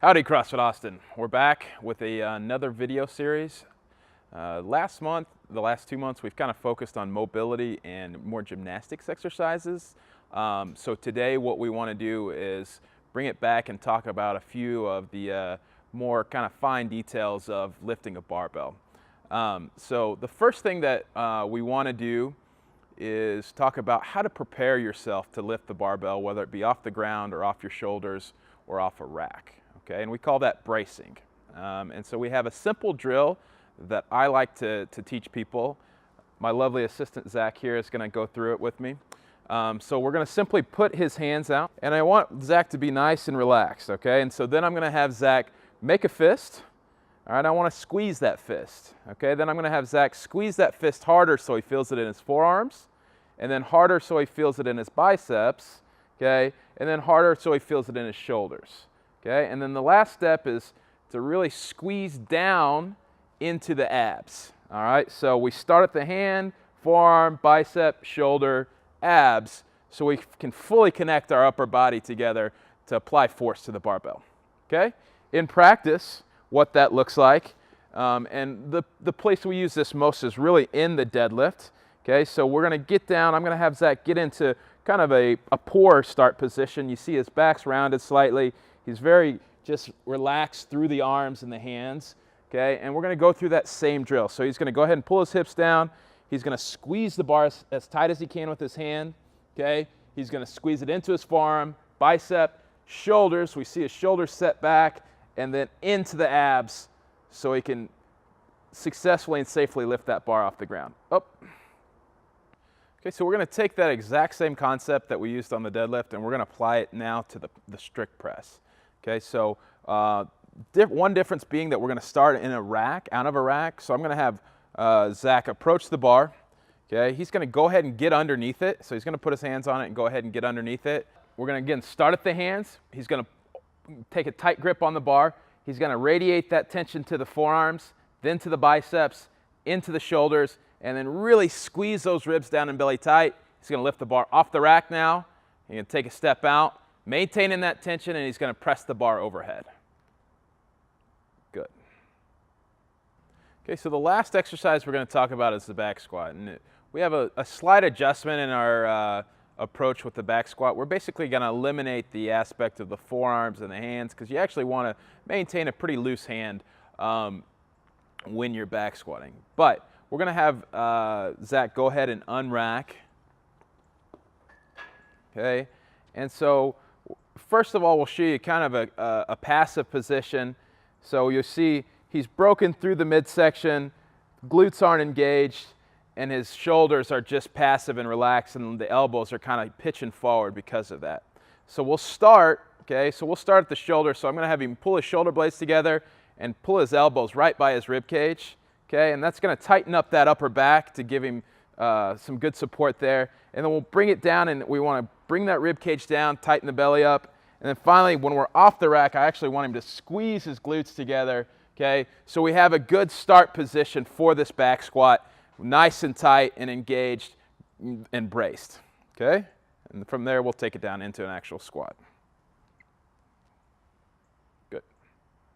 Howdy CrossFit Austin. We're back with another video series. Last month, the last 2 months, we've kind of focused on mobility and more gymnastics exercises. So today what we want to do is bring it back and talk about a few of the more kind of fine details of lifting a barbell. So the first thing that we want to do is talk about how to prepare yourself to lift the barbell, whether it be off the ground or off your shoulders or off a rack. Okay, and we call that bracing. And so we have a simple drill that I like to teach people. My lovely assistant Zach here is going to go through it with me. So we're going to simply put his hands out, and I want Zach to be nice and relaxed, okay? And so then I'm going to have Zach make a fist. All right, I want to squeeze that fist, okay? Then I'm going to have Zach squeeze that fist harder so he feels it in his forearms, and then harder so he feels it in his biceps, okay? And then harder so he feels it in his shoulders. Okay, and then the last step is to really squeeze down into the abs. All right, so we start at the hand, forearm, bicep, shoulder, abs, so we can fully connect our upper body together to apply force to the barbell. Okay, in practice, what that looks like, and the place we use this most is really in the deadlift. Okay, so we're going to get down. I'm going to have Zach get into kind of a poor start position. You see his back's rounded slightly. He's very just relaxed through the arms and the hands, okay? And we're going to go through that same drill. So he's going to go ahead and pull his hips down. He's going to squeeze the bar as tight as he can with his hand, okay? He's going to squeeze it into his forearm, bicep, shoulders. We see his shoulders set back, and then into the abs so he can successfully and safely lift that bar off the ground. Up. Okay, so we're going to take that exact same concept that we used on the deadlift, and we're going to apply it now to the strict press. Okay, so one difference being that we're going to start in a rack, out of a rack. So I'm going to have Zach approach the bar. Okay, he's going to go ahead and get underneath it. So he's going to put his hands on it and go ahead and get underneath it. We're going to again start at the hands. He's going to take a tight grip on the bar. He's going to radiate that tension to the forearms, then to the biceps, into the shoulders, and then really squeeze those ribs down and belly tight. He's going to lift the bar off the rack now. He's going to take a step out, maintaining that tension, and he's going to press the bar overhead. Good. Okay, so the last exercise we're going to talk about is the back squat. And we have a slight adjustment in our approach with the back squat. We're basically going to eliminate the aspect of the forearms and the hands because you actually want to maintain a pretty loose hand when you're back squatting. But we're going to have Zach go ahead and unrack. Okay, and so first of all, we'll show you kind of a passive position. So you'll see he's broken through the midsection, glutes aren't engaged, and his shoulders are just passive and relaxed, and the elbows are kind of pitching forward because of that. So we'll start, okay, so we'll start at the shoulder. So I'm going to have him pull his shoulder blades together and pull his elbows right by his rib cage. Okay, and that's going to tighten up that upper back to give him some good support there. And then we'll bring it down, and we want to bring that rib cage down, tighten the belly up. And then finally, when we're off the rack, I actually want him to squeeze his glutes together. Okay, so we have a good start position for this back squat, nice and tight and engaged and braced. Okay, and from there, we'll take it down into an actual squat.